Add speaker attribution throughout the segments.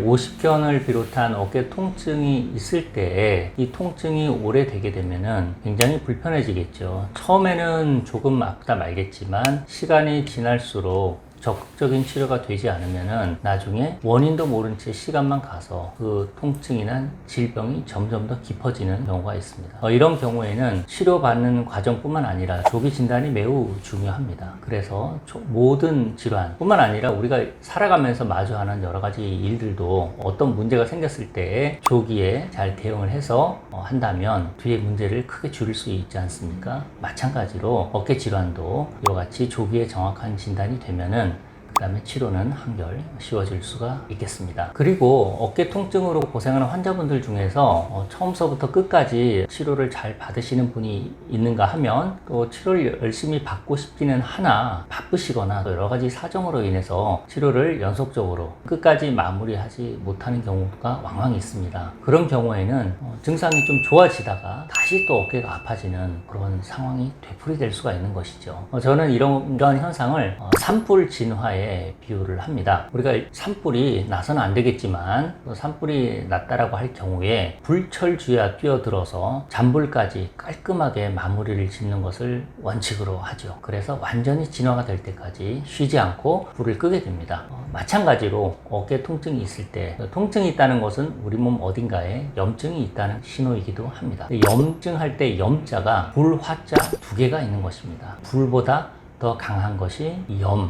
Speaker 1: 오십견을 비롯한 어깨 통증이 있을 때 이 통증이 오래되게 되면은 굉장히 불편해지겠죠. 처음에는 조금 아프다 말겠지만 시간이 지날수록 적극적인 치료가 되지 않으면은 나중에 원인도 모른 채 시간만 가서 그 통증이나 질병이 점점 더 깊어지는 경우가 있습니다. 이런 경우에는 치료받는 과정뿐만 아니라 조기 진단이 매우 중요합니다. 그래서 모든 질환 뿐만 아니라 우리가 살아가면서 마주하는 여러 가지 일들도 어떤 문제가 생겼을 때 조기에 잘 대응을 해서 한다면 뒤에 문제를 크게 줄일 수 있지 않습니까? 마찬가지로 어깨 질환도 이와 같이 조기에 정확한 진단이 되면은 그 다음에 치료는 한결 쉬워질 수가 있겠습니다. 그리고 어깨 통증으로 고생하는 환자분들 중에서 처음서부터 끝까지 치료를 잘 받으시는 분이 있는가 하면 또 치료를 열심히 받고 싶기는 하나 바쁘시거나 또 여러 가지 사정으로 인해서 치료를 연속적으로 끝까지 마무리하지 못하는 경우가 왕왕 있습니다. 그런 경우에는 증상이 좀 좋아지다가 다시 또 어깨가 아파지는 그런 상황이 되풀이될 수가 있는 것이죠. 저는 이러한 현상을 산불 진화에 비유를 합니다. 우리가 산불이 나서는 안 되겠지만 산불이 났다라고 할 경우에 불철주야 뛰어들어서 잔불까지 깔끔하게 마무리를 짓는 것을 원칙으로 하죠. 그래서 완전히 진화가 될 때까지 쉬지 않고 불을 끄게 됩니다. 마찬가지로 어깨 통증이 있을 때 통증이 있다는 것은 우리 몸 어딘가에 염증이 있다는 신호이기도 합니다. 염증할 때 염자가 불, 화자 두 개가 있는 것입니다. 불보다 더 강한 것이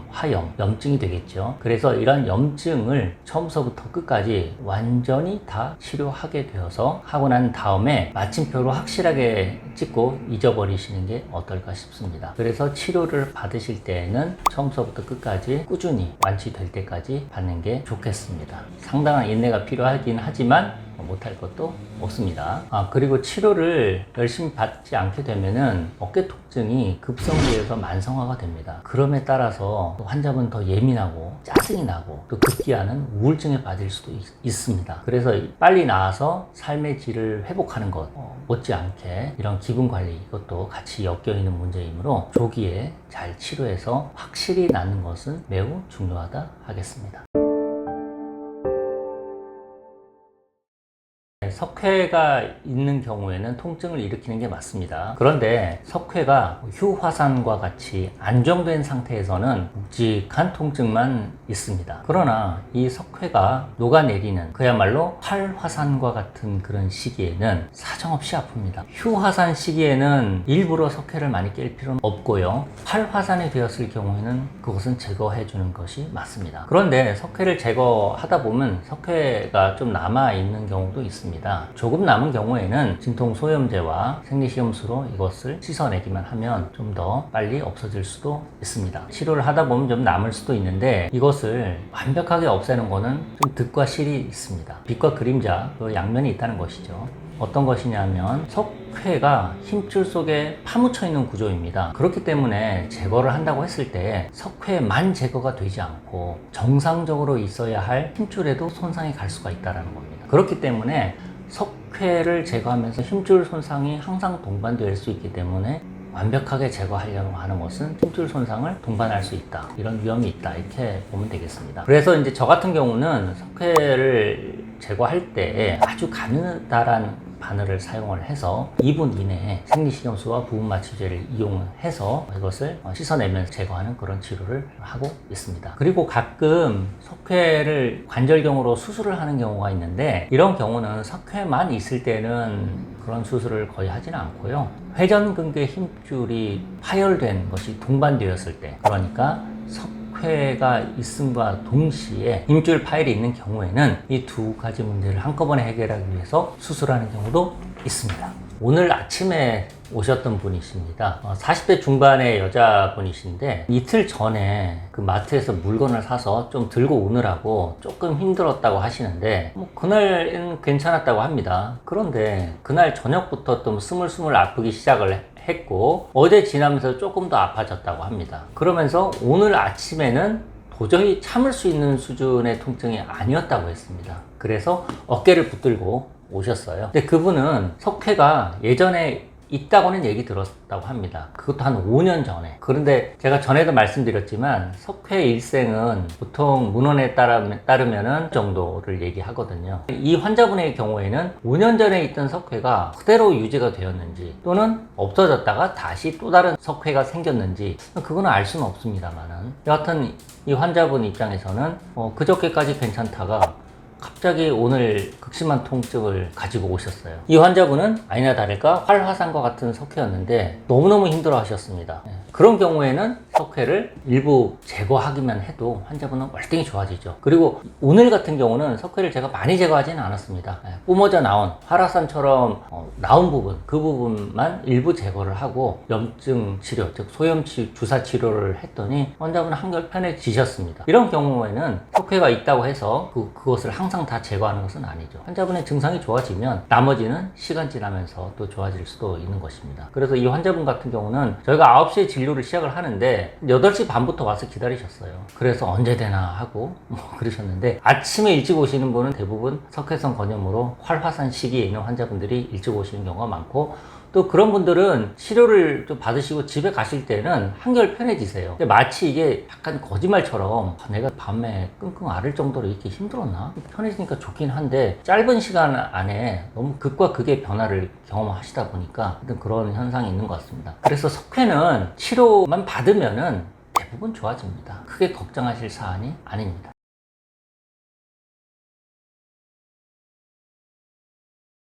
Speaker 1: 화염, 염증이 되겠죠. 그래서 이런 염증을 처음서부터 끝까지 완전히 다 치료하게 되어서 하고 난 다음에 마침표로 확실하게 찍고 잊어버리시는 게 어떨까 싶습니다. 그래서 치료를 받으실 때에는 처음서부터 끝까지 꾸준히 완치될 때까지 받는 게 좋겠습니다. 상당한 인내가 필요하긴 하지만 못할 것도 없습니다. 그리고 치료를 열심히 받지 않게 되면은 어깨 통증이 급성기에서 만성화가 됩니다. 그럼에 따라서 환자분 더 예민하고 짜증이 나고 또 급기야는 우울증에 빠질 수도 있습니다. 그래서 빨리 나아서 삶의 질을 회복하는 것 못지않게 이런 기분 관리 이것도 같이 엮여 있는 문제이므로 조기에 잘 치료해서 확실히 낫는 것은 매우 중요하다 하겠습니다. 석회가 있는 경우에는 통증을 일으키는 게 맞습니다. 그런데 석회가 휴화산과 같이 안정된 상태에서는 묵직한 통증만 있습니다. 그러나 이 석회가 녹아내리는 그야말로 활화산과 같은 그런 시기에는 사정없이 아픕니다. 휴화산 시기에는 일부러 석회를 많이 깰 필요는 없고요. 활화산이 되었을 경우에는 그것은 제거해 주는 것이 맞습니다. 그런데 석회를 제거하다 보면 석회가 좀 남아있는 경우도 있습니다. 조금 남은 경우에는 진통소염제와 생리식염수로 이것을 씻어내기만 하면 좀 더 빨리 없어질 수도 있습니다. 치료를 하다 보면 좀 남을 수도 있는데 이것을 완벽하게 없애는 거는 좀 득과 실이 있습니다. 빛과 그림자 그 양면이 있다는 것이죠. 어떤 것이냐면 석회가 힘줄 속에 파묻혀 있는 구조입니다. 그렇기 때문에 제거를 한다고 했을 때 석회만 제거가 되지 않고 정상적으로 있어야 할 힘줄에도 손상이 갈 수가 있다는 겁니다. 그렇기 때문에 석회를 제거하면서 힘줄 손상이 항상 동반될 수 있기 때문에 완벽하게 제거하려고 하는 것은 힘줄 손상을 동반할 수 있다. 이런 위험이 있다. 이렇게 보면 되겠습니다. 그래서 이제 저 같은 경우는 석회를 제거할 때 아주 가느다란 바늘을 사용을 해서 2분 이내에 생리식염수와 부분마취제를 이용해서 이것을 씻어내면서 제거하는 그런 치료를 하고 있습니다. 그리고 가끔 석회를 관절경으로 수술을 하는 경우가 있는데 이런 경우는 석회만 있을 때는 그런 수술을 거의 하지는 않고요. 회전근개 힘줄이 파열된 것이 동반되었을 때, 그러니까 석회가 있음과 동시에 힘줄 파열이 있는 경우에는 이 두 가지 문제를 한꺼번에 해결하기 위해서 수술하는 경우도 있습니다. 오늘 아침에 오셨던 분이십니다. 40대 중반의 여자분이신데 이틀 전에 그 마트에서 물건을 사서 좀 들고 오느라고 조금 힘들었다고 하시는데 그날은 괜찮았다고 합니다. 그런데 그날 저녁부터 좀 스물스물 아프기 시작을 했고 어제 지나면서 조금 더 아파졌다고 합니다. 그러면서 오늘 아침에는 도저히 참을 수 있는 수준의 통증이 아니었다고 했습니다. 그래서 어깨를 붙들고 오셨어요. 근데 그분은 석회가 예전에 있다고는 얘기 들었다고 합니다. 그것도 한 5년 전에. 그런데 제가 전에도 말씀드렸지만 석회 일생은 보통 문헌에 따르면은 정도를 얘기하거든요. 이 환자분의 경우에는 5년 전에 있던 석회가 그대로 유지가 되었는지 또는 없어졌다가 다시 또 다른 석회가 생겼는지 그거는 알 수는 없습니다만은 여하튼 이 환자분 입장에서는 그저께까지 괜찮다가 갑자기 오늘 극심한 통증을 가지고 오셨어요. 이 환자분은 아니나 다를까 활화산과 같은 석회였는데 너무너무 힘들어 하셨습니다. 그런 경우에는 석회를 일부 제거하기만 해도 환자분은 월등히 좋아지죠. 그리고 오늘 같은 경우는 석회를 제가 많이 제거하지는 않았습니다. 뿜어져 나온 활화산처럼 나온 부분, 그 부분만 일부 제거를 하고 염증 치료, 즉 소염 주사 치료를 했더니 환자분은 한결 편해지셨습니다. 이런 경우에는 석회가 있다고 해서 그것을 항상 다 제거하는 것은 아니죠. 환자분의 증상이 좋아지면 나머지는 시간 지나면서 또 좋아질 수도 있는 것입니다. 그래서 이 환자분 같은 경우는 저희가 9시에 진료를 시작을 하는데 8시 반부터 와서 기다리셨어요. 그래서 언제 되나 하고 그러셨는데 아침에 일찍 오시는 분은 대부분 석회성 건염으로 활화산 시기에 있는 환자분들이 일찍 오시는 경우가 많고 또 그런 분들은 치료를 좀 받으시고 집에 가실 때는 한결 편해지세요. 근데 마치 이게 약간 거짓말처럼 내가 밤에 끙끙 앓을 정도로 이렇게 힘들었나? 편해지니까 좋긴 한데 짧은 시간 안에 너무 극과 극의 변화를 경험하시다 보니까 그런 현상이 있는 것 같습니다. 그래서 석회는 치료만 받으면은 대부분 좋아집니다. 크게 걱정하실 사안이 아닙니다.